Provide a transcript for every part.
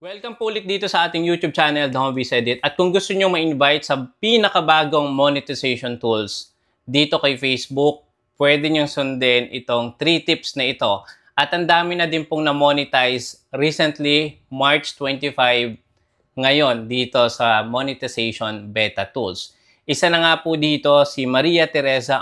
Welcome po ulit dito sa ating YouTube channel, The Hobbies Edit. At kung gusto nyo ma-invite sa pinakabagong monetization tools dito kay Facebook, pwede nyo sundin itong 3 tips na ito. At ang dami na din pong na-monetize recently, March 25, ngayon dito sa monetization beta tools. Isa na nga po dito si Maria Teresa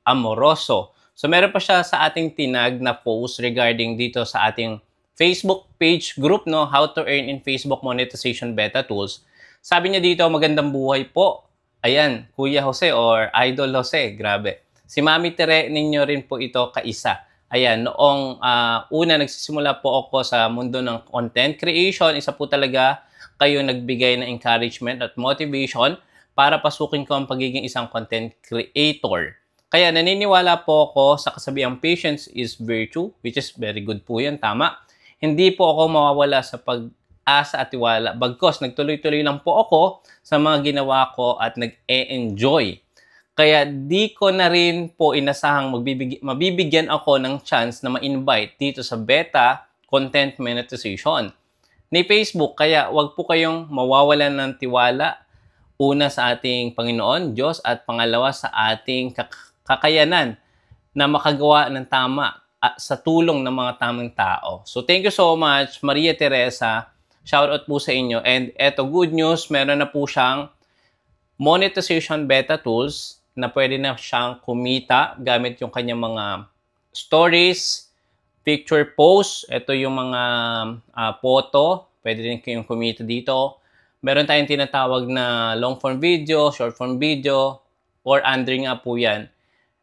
Amoroso. So meron pa siya sa ating tinag na post regarding dito sa ating Facebook page group, no? How to earn in Facebook monetization beta tools. Sabi niya dito, magandang buhay po. Ayan, Kuya Jose or Idol Jose, grabe. Si Mami Tere ninyo rin po ito kaisa. Ayan, noong una nagsisimula po ako sa mundo ng content creation, isa po talaga kayo nagbigay ng encouragement at motivation para pasukin ko ang pagiging isang content creator. Kaya naniniwala po ako sa kasabiang patience is virtue, which is very good po yan, tama. Hindi po ako mawawala sa pag-asa at tiwala. Bagkos, nagtuloy-tuloy lang po ako sa mga ginawa ko at nag-e-enjoy. Kaya di ko na rin po inasahang mabibigyan ako ng chance na ma-invite dito sa beta content monetization ni Facebook. Kaya wag po kayong mawawalan ng tiwala. Una sa ating Panginoon, Diyos, at pangalawa sa ating kakayanan na makagawa ng tama sa tulong ng mga tamang tao. So, thank you so much, Maria Teresa. Shoutout po sa inyo. And eto, good news, meron na po siyang monetization beta tools na pwede na siyang kumita gamit yung kanyang mga stories, picture posts. Ito yung mga photo. Pwede rin kayong kumita dito. Meron tayong tinatawag na long form video, short form video, or under nga po yan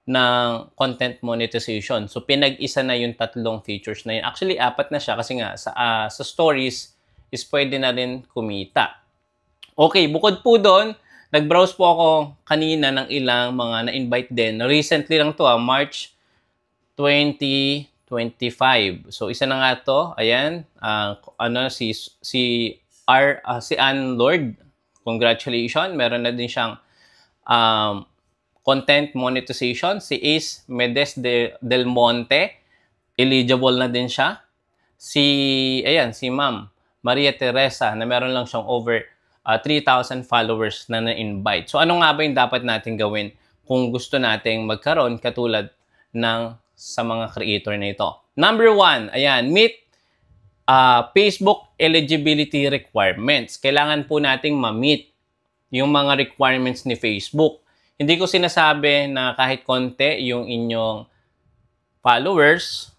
ng content monetization. So, pinag-isa na yung tatlong features na yun. Actually, 4 na siya kasi nga sa stories is pwede na rin kumita. Okay, bukod po doon, nag-browse po ako kanina ng ilang mga na-invite din. Recently lang to, March 2025. So, isa na nga to. Ayan, si Ann Lord. Congratulations. Meron na din siyang content monetization. Si Ace Medes Del Monte, eligible na din siya. Si Ma'am Maria Teresa, na meron lang siyang over 3,000 followers na na-invite. So, ano nga ba yung dapat natin gawin kung gusto nating magkaroon katulad ng sa mga creator na ito? Number 1, ayan, meet Facebook eligibility requirements. Kailangan po nating ma-meet yung mga requirements ni Facebook. Hindi ko sinasabi na kahit konti yung inyong followers.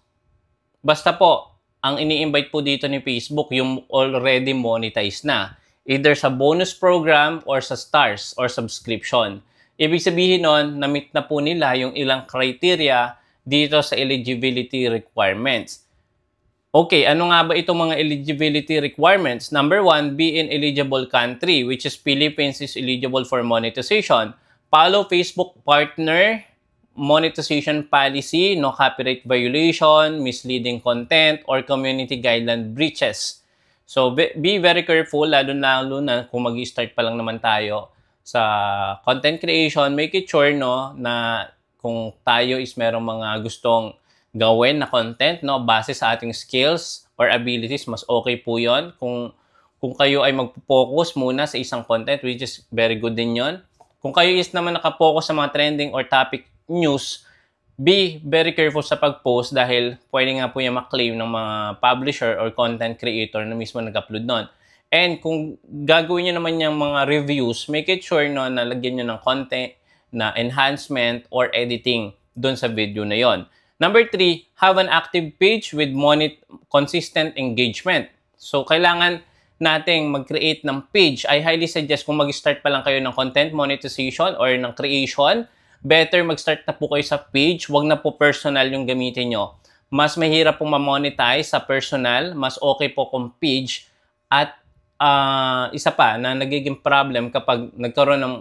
Basta po, ang ini-invite po dito ni Facebook yung already monetized na. Either sa bonus program or sa stars or subscription. Ibig sabihin nun, na-meet na po nila yung ilang criteria dito sa eligibility requirements. Okay, ano nga ba itong mga eligibility requirements? Number 1, be in eligible country, which is Philippines is eligible for monetization. Follow Facebook partner monetization policy, no copyright violation, misleading content, or community guideline breaches. So, be very careful, lalo na kung mag-start pa lang naman tayo sa content creation. Make it sure, no, na kung tayo is merong mga gustong gawin na content, no, base sa ating skills or abilities, mas okay po yon. Kung kayo ay mag-focus muna sa isang content, which is very good din yon. Kung kayo is naman nakapokus sa mga trending or topic news, be very careful sa pag-post dahil pwede nga po yung maklaim ng mga publisher or content creator na mismo nag-upload nun. And kung gagawin nyo naman yung mga reviews, make it sure, no, na lagyan nyo ng content na enhancement or editing dun sa video na yon. Number 3, have an active page with consistent engagement. So, kailangan nating mag-create ng page. I highly suggest kung mag-start pa lang kayo ng content monetization or ng creation, better mag-start na po kayo sa page. Wag na po personal yung gamitin nyo. Mas mahirap pong ma-monetize sa personal. Mas okay po kung page. At isa pa na nagiging problem kapag nagkaroon ng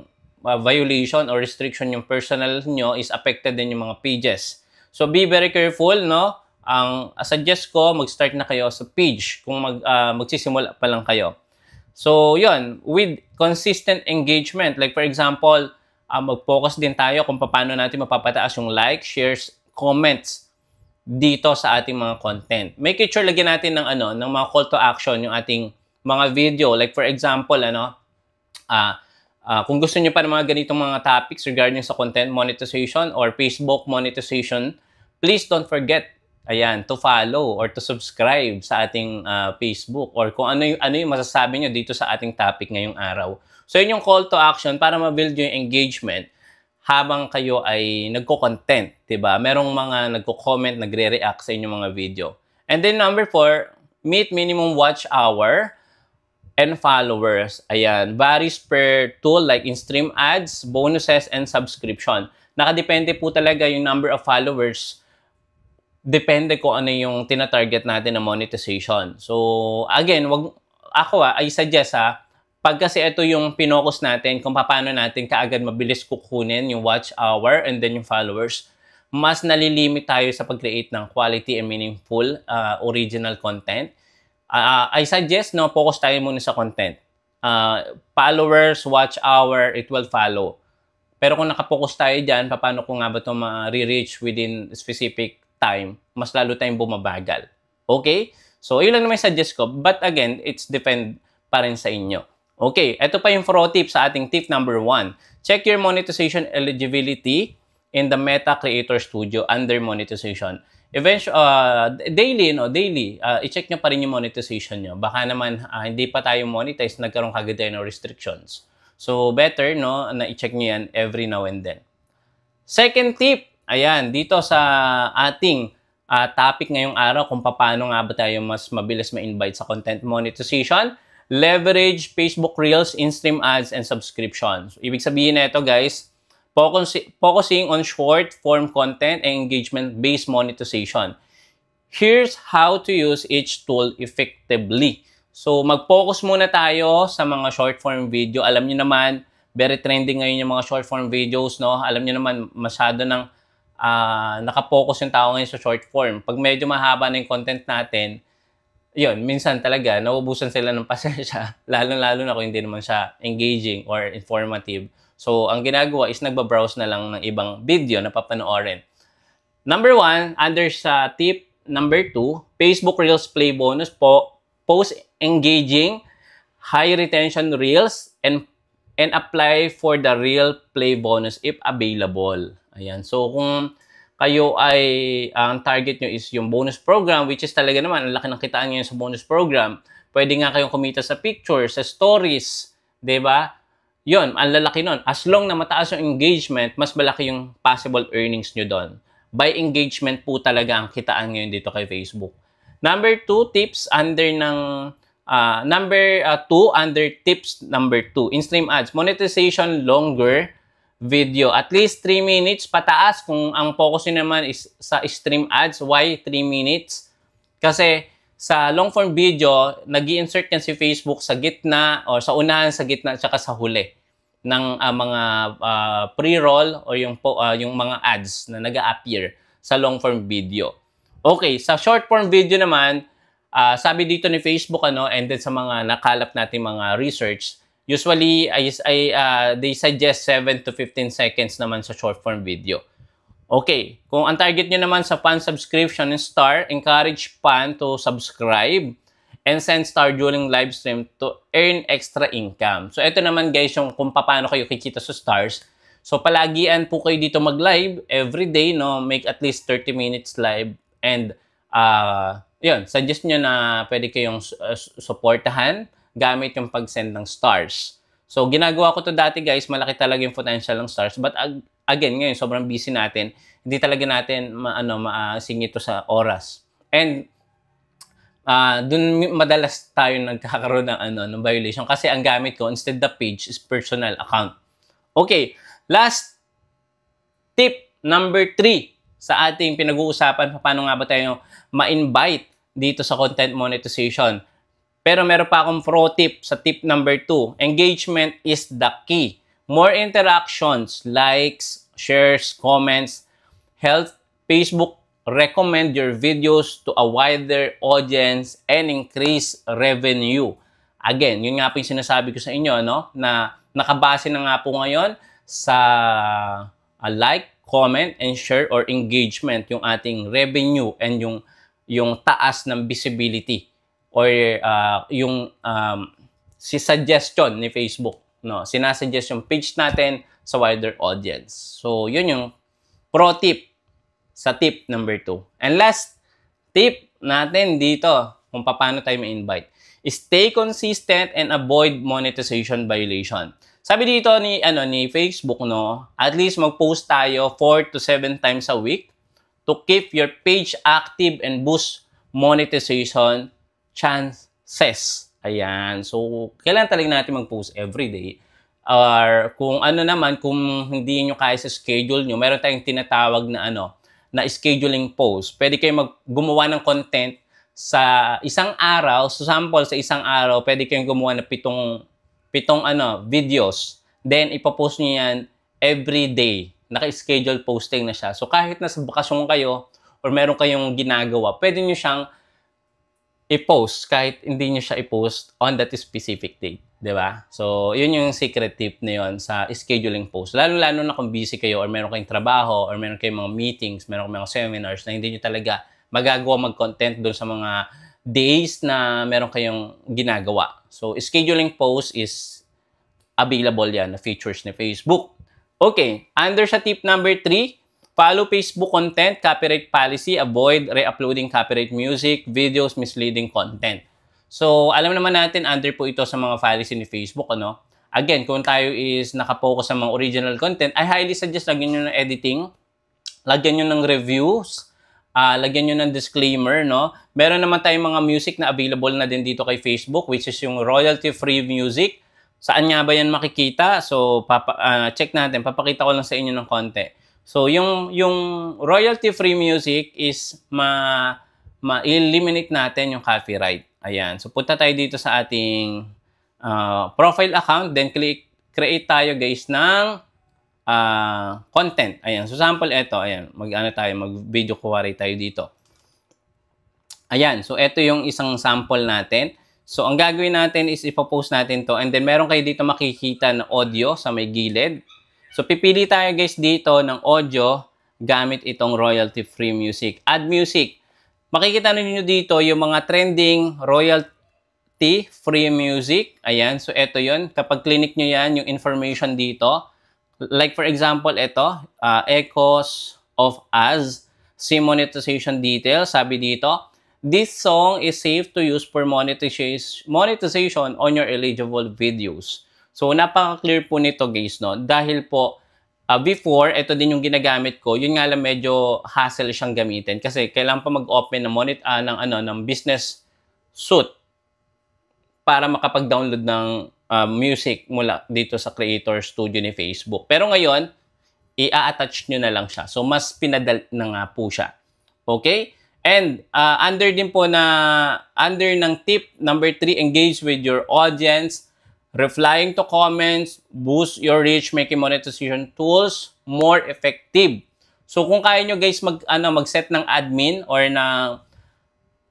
violation or restriction yung personal nyo is affected din yung mga pages. So, be very careful, no? Ang suggest ko, mag-start na kayo sa page kung magsisimula pa lang kayo. So, yun, with consistent engagement, like for example, mag-focus din tayo kung paano natin mapapataas yung like, shares, comments dito sa ating mga content. Make it sure lagyan natin ng mga call to action yung ating mga video. Like for example, kung gusto niyo pa ng mga ganitong mga topics regarding sa content monetization or Facebook monetization, please don't forget, ayan, to follow or to subscribe sa ating Facebook or kung ano yung masasabi niyo dito sa ating topic ngayong araw. So, yun yung call to action para ma-build yung engagement habang kayo ay nagko-content, 'di ba? Merong mga nagko-comment, nagre-react sa inyong mga video. And then number 4, meet minimum watch hour and followers. Ayan, varies per tool like in-stream ads, bonuses, and subscription. Nakadepende po talaga yung number of followers. Depende kung ano yung tina-target natin na monetization. So, again, I suggest pag kasi ito yung pinokus natin kung paano natin kaagad mabilis kukunin yung watch hour and then yung followers, mas nalilimit tayo sa pag-create ng quality and meaningful original content. I suggest, focus tayo muna sa content. Followers, watch hour, it will follow. Pero kung nakapokus tayo dyan, paano ko nga ba ito ma-reach within specific time, mas lalo tayong bumabagal. Okay? So, yun lang naman suggest ko. But again, it's depend pa rin sa inyo. Okay, ito pa yung pro tip sa ating tip number 1. Check your monetization eligibility in the Meta Creator Studio under monetization. Daily, i-check nyo pa rin yung monetization nyo. Baka naman hindi pa tayo monetize, nagkaroon kagad tayo ng restrictions. So, better na i-check nyo yan every now and then. Second tip, ayan, dito sa ating topic ngayong araw kung paano nga ba tayo mas mabilis ma-invite sa content monetization. Leverage Facebook Reels, in-stream ads, and subscriptions. Ibig sabihin na ito, guys, focusing on short-form content and engagement-based monetization. Here's how to use each tool effectively. So, mag-focus muna tayo sa mga short-form video. Alam niyo naman, very trending ngayon yung mga short-form videos, no? Alam niyo naman, masyado nang nakapokus yung tao ngayon sa short-form. Pag medyo mahaba na yung content natin, yun, minsan talaga, nauubusan sila ng pasensya, lalo-lalo na kung hindi naman siya engaging or informative. So, ang ginagawa is nagbabrowse na lang ng ibang video na papanoorin. Number 1, under sa tip number 2, Facebook Reels Play Bonus po, post engaging, high retention Reels, and apply for the Reel Play Bonus if available. Ayan. So, kung kayo ang target nyo is yung bonus program, which is talaga naman, ang laki ng kitaan nyo sa bonus program. Pwede nga kayong kumita sa pictures, sa stories, diba? Yun, ang lalaki nun. As long na mataas yung engagement, mas malaki yung possible earnings nyo doon. By engagement po talaga ang kitaan ngayon dito kay Facebook. Number 2, tips under ng under tips number 2, in-stream ads. Monetization longer video. At least 3 minutes pataas kung ang focus nyo naman is sa stream ads. Why 3 minutes? Kasi sa long form video, nag-i-insert yan si Facebook sa gitna o sa unahan, sa gitna, at saka sa huli ng mga pre-roll o yung mga ads na nag-a-appear sa long form video. Okay, sa short form video naman, sabi dito ni Facebook and then sa mga nakalap natin mga research, usually, they suggest 7 to 15 seconds naman sa short form video. Okay, kung ang target nyo naman sa fan subscription and star, encourage fan to subscribe and send star during live stream to earn extra income. So, ito naman guys yung kung paano kayo kikita sa stars. So, palagian po kayo dito mag-live every day, no? Make at least 30 minutes live and yun, suggest nyo na pwede kayong supportahan gamit yung pag-send ng stars. So, ginagawa ko to dati guys, malaki talaga yung potential ng stars. But again, ngayon, sobrang busy natin. Hindi talaga natin maasing ito sa oras. And, dun madalas tayo nagkakaroon ng violation. Kasi ang gamit ko, instead the page is personal account. Okay, last tip number 3 sa ating pinag-uusapan, paano nga ba tayo ma-invite dito sa content monetization. Pero meron pa akong pro tip sa tip number 2. Engagement is the key. More interactions, likes, shares, comments, help Facebook recommend your videos to a wider audience and increase revenue. Again, yun nga po yung sinasabi ko sa inyo, no? Na nakabase na nga po ngayon sa like, comment, and share or engagement yung ating revenue and yung taas ng visibility. or si suggestion ni Facebook, no? Sinasuggest yung page natin sa wider audience. So, yun yung pro tip sa tip number 2. And last tip natin dito kung paano tayo ma-invite. Stay consistent and avoid monetization violation. Sabi dito ni Facebook, no, at least mag-post tayo 4 to 7 times a week to keep your page active and boost monetization chances. Ayan. So, kailangan talaga natin mag-post every day. Or kung kung hindi nyo kaya sa schedule nyo, meron tayong tinatawag na na scheduling post. Pwede kayo gumawa ng content sa isang araw. So, sample, sa isang araw, pwede kayong gumawa ng pitong videos. Then, ipopost nyo yan every day. Naka-schedule posting na siya. So, kahit nasa bakasyon kayo or meron kayong ginagawa, pwede nyo siyang i-post kahit hindi nyo siya i-post on that specific date. Diba? So, yun yung secret tip na yun sa scheduling post. Lalo-lalo na kung busy kayo or meron kayong trabaho or meron kayong mga meetings, meron kayong mga seminars na hindi nyo talaga magagawa mag-content doon sa mga days na meron kayong ginagawa. So, scheduling post is available yan na features ni Facebook. Okay, under sa tip number 3, follow Facebook content, copyright policy, avoid re-uploading copyright music, videos, misleading content. So, alam naman natin, under po ito sa mga policy ni Facebook, Again, kung tayo is nakapokus sa mga original content, I highly suggest lagyan nyo ng editing, lagyan nyo ng reviews, lagyan nyo ng disclaimer, no? Meron naman tayong mga music na available na din dito kay Facebook, which is yung royalty-free music. Saan nga ba yan makikita? So, check natin. Papakita ko lang sa inyo ng konti. So, yung royalty-free music is ma-eliminate natin yung copyright. Ayan. So, punta tayo dito sa ating profile account. Then, create tayo, guys, ng content. Ayan. So, sample, ito. Ayan. Mag-video kuwari tayo dito. Ayan. So, ito yung isang sample natin. So, ang gagawin natin is ipopost natin to. And then, meron kayo dito makikita na audio sa may gilid. So, pipili tayo guys dito ng audio gamit itong royalty-free music. Add music. Makikita ninyo dito yung mga trending royalty-free music. Ayan. So, ito yun. Kapag clinic nyo yan, yung information dito. Like for example, ito. Echoes of Us. See monetization details. Sabi dito. This song is safe to use for monetization on your eligible videos. So, napaka-clear po nito guys, no? Dahil po, before, ito din yung ginagamit ko. Yun nga lang medyo hassle siyang gamitin. Kasi kailangan pa mag-open ng business suite para makapag-download ng music mula dito sa Creator Studio ni Facebook. Pero ngayon, i-attach nyo na lang siya. So, mas pinadal na nga po siya. Okay? And under ng tip number 3, engage with your audience, replying to comments, boost your reach, making monetization tools more effective. So kung kaya nyo guys mag-set ng admin or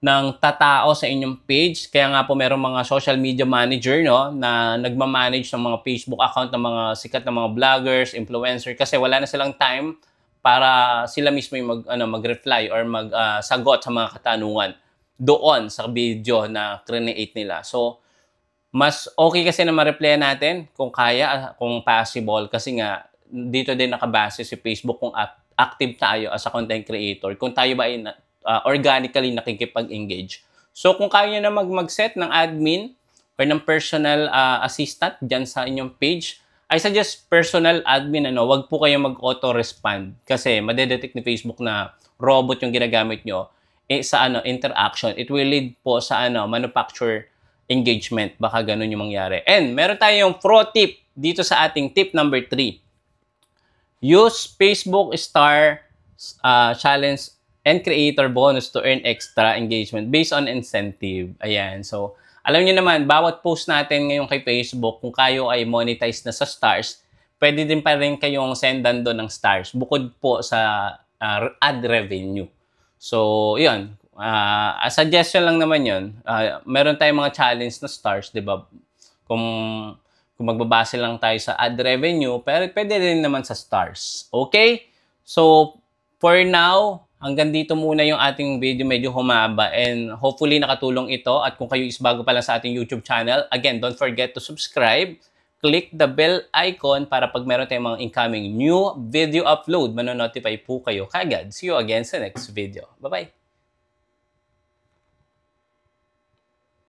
ng tatao sa inyong page, kaya nga po merong mga social media manager na nagma-manage ng mga Facebook account ng mga sikat na mga vloggers, influencer, kasi wala na silang time para sila mismo yung mag-reply or mag-sagot sa mga katanungan doon sa video na create nila. So, mas okay kasi na ma-reply natin kung kaya, kung possible. Kasi nga, dito din nakabase si Facebook kung active tayo as a content creator. Kung tayo ba ay organically nakikipag-engage. So, kung kaya nyo na mag-set ng admin or ng personal assistant dyan sa inyong page, I suggest personal admin, wag po kayo mag-auto-respond kasi madedetect ni Facebook na robot yung ginagamit nyo sa interaction. It will lead po sa manufacturer engagement. Baka ganun yung mangyari. And meron tayong pro tip dito sa ating tip number 3. Use Facebook Star Challenge and Creator Bonus to earn extra engagement based on incentive. Ayan. So, alam niyo naman, bawat post natin ngayon kay Facebook, kung kayo ay monetize na sa stars, pwede din pa rin kayong sendan doon ng stars, bukod po sa ad revenue. So, yun. A suggestion lang naman yun. Meron tayong mga challenge na stars, di ba? Kung magbabase lang tayo sa ad revenue, pero pwede rin naman sa stars. Okay? So, for now, Hanggang dito muna yung ating video, medyo humaba, and hopefully nakatulong ito. At kung kayo is bago pa lang sa ating YouTube channel, again, don't forget to subscribe. Click the bell icon para pag meron tayong mga incoming new video upload, manonotify po kayo kagad. See you again sa next video. Bye-bye!